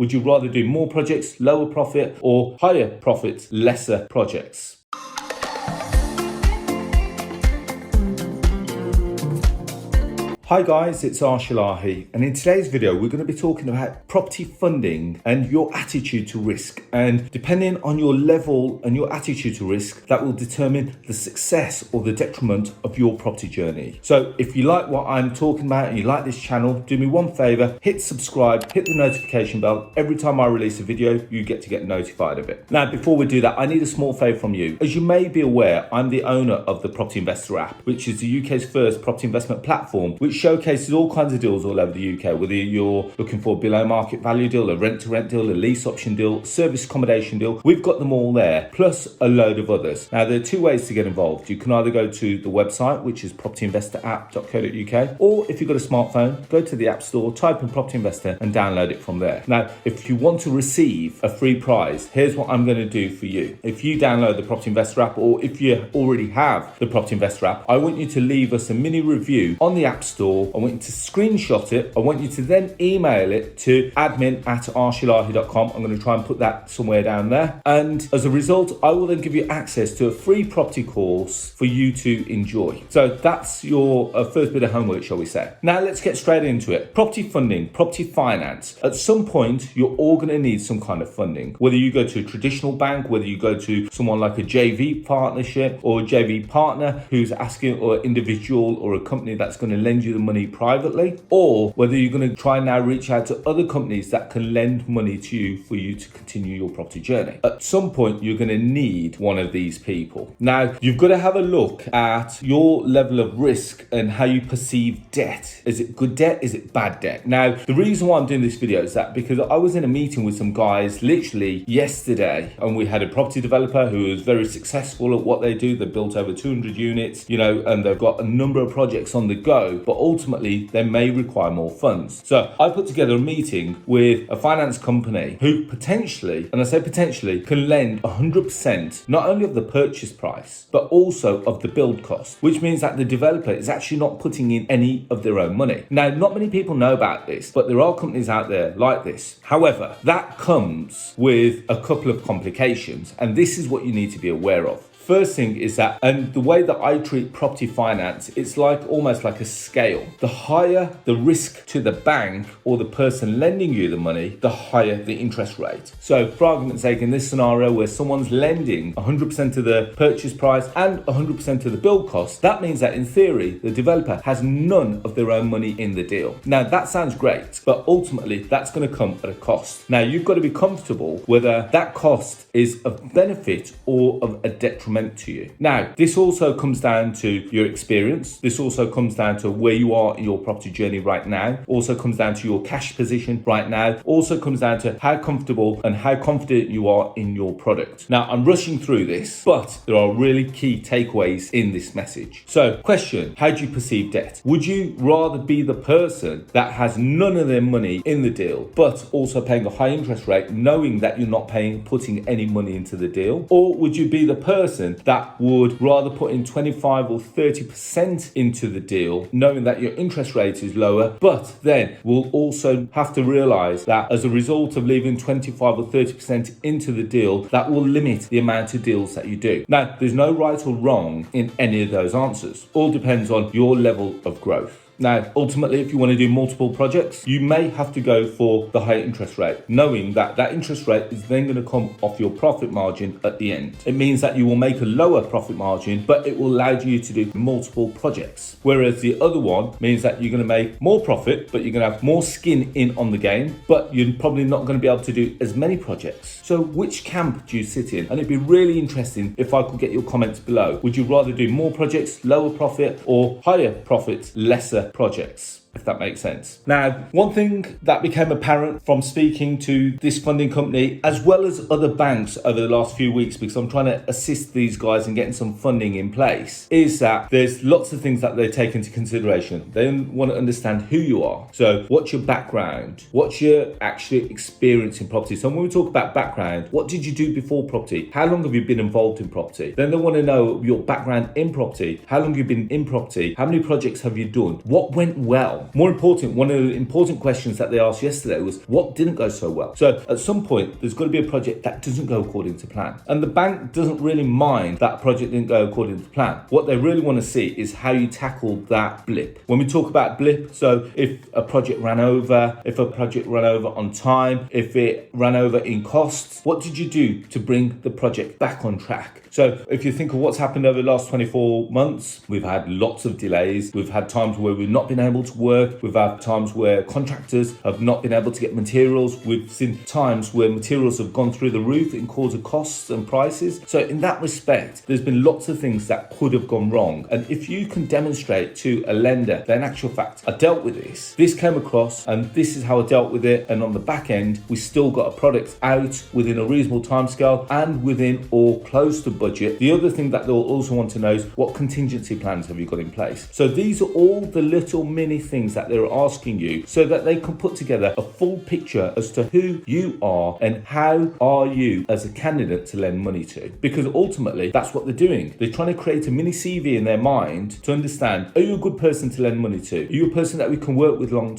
Would you rather do more projects, lower profit, or higher profits, lesser projects? Hi guys, it's Arsh, and in today's video we're going to be talking about property funding and your attitude to risk. And depending on your level and your attitude to risk, that will determine the success or the detriment of your property journey. So if you like what I'm talking about and you like this channel, do me one favor, hit subscribe, hit the notification bell. Every time I release a video, you get notified of it. Now, before we do that, I need a small favor from you. As you may be aware, I'm the owner of the Property Investor app, which is the UK's first property investment platform, which showcases all kinds of deals all over the UK, whether you're looking for a below market value deal, a rent to rent deal, a lease option deal, service accommodation deal. We've got them all there, plus a load of others. Now, there are two ways to get involved. You can either go to the website, which is propertyinvestораpp.co.uk, or if you've got a smartphone, go to the App Store, type in Property Investor and download it from there. Now, if you want to receive a free prize, here's what I'm going to do for you. If you download the Property Investor app, or if you already have the Property Investor app, I want you to leave us a mini review on the App Store. I want you to screenshot it. I want you to then email it to admin@arshilahi.com. I'm going to try and put that somewhere down there. And as a result, I will then give you access to a free property course for you to enjoy. So that's your first bit of homework, shall we say. Now let's get straight into it. Property funding, property finance. At some point, you're all going to need some kind of funding. Whether you go to a traditional bank, whether you go to someone like a JV partnership or a JV partner who's asking, or individual or a company that's going to lend you the money privately, or whether you're going to try and now reach out to other companies that can lend money to you for you to continue your property journey. At some point, you're going to need one of these people. Now, you've got to have a look at your level of risk and how you perceive debt. Is it good debt? Is it bad debt? Now, the reason why I'm doing this video is that because I was in a meeting with some guys literally yesterday, and we had a property developer who is very successful at what they do. They've built over 200 units, and they've got a number of projects on the go, but ultimately they may require more funds. So I put together a meeting with a finance company who potentially, and I say potentially, can lend 100% not only of the purchase price, but also of the build cost, which means that the developer is actually not putting in any of their own money. Now, not many people know about this, but there are companies out there like this. However, that comes with a couple of complications, and this is what you need to be aware of. First thing is that, and the way that I treat property finance, it's like almost like a scale. The higher the risk to the bank or the person lending you the money, the higher the interest rate. So for argument's sake, in this scenario where someone's lending 100% of the purchase price and 100% of the build cost, that means that in theory, the developer has none of their own money in the deal. Now that sounds great, but ultimately that's going to come at a cost. Now you've got to be comfortable whether that cost is of benefit or of a detriment to you. Now, this also comes down to your experience. This also comes down to where you are in your property journey right now. Also comes down to your cash position right now. Also comes down to how comfortable and how confident you are in your product. Now, I'm rushing through this, but there are really key takeaways in this message. So, question, how do you perceive debt? Would you rather be the person that has none of their money in the deal, but also paying a high interest rate, knowing that you're not putting any money into the deal? Or would you be the person that would rather put in 25 or 30% into the deal, knowing that your interest rate is lower, but then will also have to realize that as a result of leaving 25 or 30% into the deal, that will limit the amount of deals that you do. Now, there's no right or wrong in any of those answers. All depends on your level of growth. Now, ultimately, if you want to do multiple projects, you may have to go for the higher interest rate, knowing that that interest rate is then going to come off your profit margin at the end. It means that you will make a lower profit margin, but it will allow you to do multiple projects. Whereas the other one means that you're going to make more profit, but you're going to have more skin in on the game, but you're probably not going to be able to do as many projects. So which camp do you sit in? And it'd be really interesting if I could get your comments below. Would you rather do more projects, lower profit, or higher profits, lesser projects? if that makes sense. Now, one thing that became apparent from speaking to this funding company, as well as other banks over the last few weeks, because I'm trying to assist these guys in getting some funding in place, is that there's lots of things that they take into consideration. They want to understand who you are. So what's your background? What's your actual experience in property? So when we talk about background, what did you do before property? How long have you been involved in property? Then they want to know your background in property. How long have you been in property? How many projects have you done? What went well? well? More important, one of the important questions that they asked yesterday was, what didn't go so well? So at some point, there's got to be a project that doesn't go according to plan. And the bank doesn't really mind that project didn't go according to plan. What they really want to see is how you tackle that blip. When we talk about blip, so if a project ran over, on time, if it ran over in costs, what did you do to bring the project back on track? So if you think of what's happened over the last 24 months, we've had lots of delays. We've had times where we've not been able to work. We've had times where contractors have not been able to get materials. We've seen times where materials have gone through the roof in cause of costs and prices. So in that respect, there's been lots of things that could have gone wrong. And if you can demonstrate to a lender that in actual fact, I dealt with this came across and this is how I dealt with it. And on the back end, we still got a product out within a reasonable timescale and within or close to budget. The other thing that they'll also want to know is what contingency plans have you got in place? So these are all the little mini things that they're asking you so that they can put together a full picture as to who you are and how are you as a candidate to lend money to. Because ultimately, that's what they're doing. They're trying to create a mini CV in their mind to understand, are you a good person to lend money to? Are you a person that we can work with on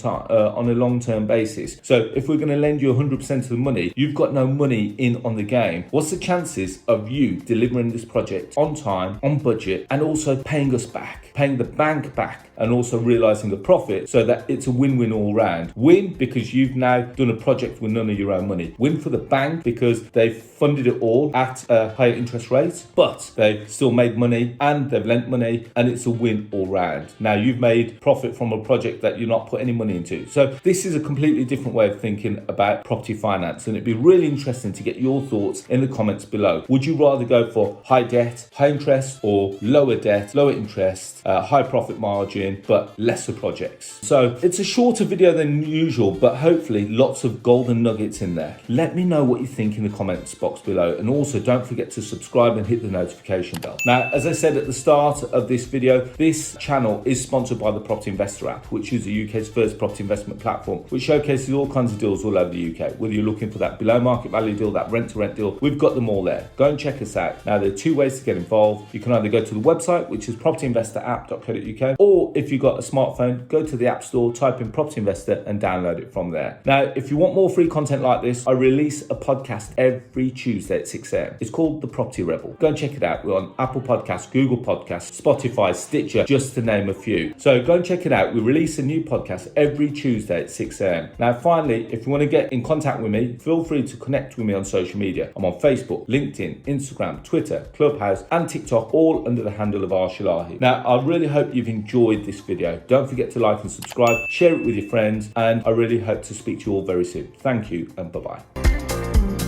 a long-term basis? So if we're going to lend you 100% of the money, you've got no money in on the game. What's the chances of you delivering this project on time, on budget, and also paying us back, paying the bank back, and also realizing a profit so that it's a win-win all round? Win because you've now done a project with none of your own money. Win for the bank because they've funded it all at a higher interest rate, but they've still made money and they've lent money, and it's a win all round. Now you've made profit from a project that you're not put any money into. So this is a completely different way of thinking about property finance, and it'd be really interesting to get your thoughts in the comments below. Would you rather go for high debt, high interest, or lower debt, lower interest, high profit margin, but lesser projects? So it's a shorter video than usual, but hopefully lots of golden nuggets in there. Let me know what you think in the comments box below, and also don't forget to subscribe and hit the notification bell. Now, as I said at the start of this video, this channel is sponsored by the Property Investor app, which is the UK's first property investment platform, which showcases all kinds of deals all over the UK. Whether you're looking for that below market value deal, that rent to rent deal, we've got them all there. Go and check us out. Now, there are two ways to get involved. You can either go to the website, which is propertyinvestorapp.co.uk, or if you've got a smartphone, go to the App Store, type in Property Investor and download it from there. Now, if you want more free content like this, I release a podcast every Tuesday at 6 a.m. It's called The Property Rebel. Go and check it out. We're on Apple Podcasts, Google Podcasts, Spotify, Stitcher, just to name a few. So go and check it out. We release a new podcast every Tuesday at 6 a.m. Now, finally, if you want to get in contact with me, feel free to connect with me on social media. I'm on Facebook, LinkedIn, Instagram, Twitter, Clubhouse, and TikTok, all under the handle of Arsh. Now, I really hope you've enjoyed this video. Don't forget to like and subscribe, share it with your friends, and I really hope to speak to you all very soon. Thank you, and bye-bye.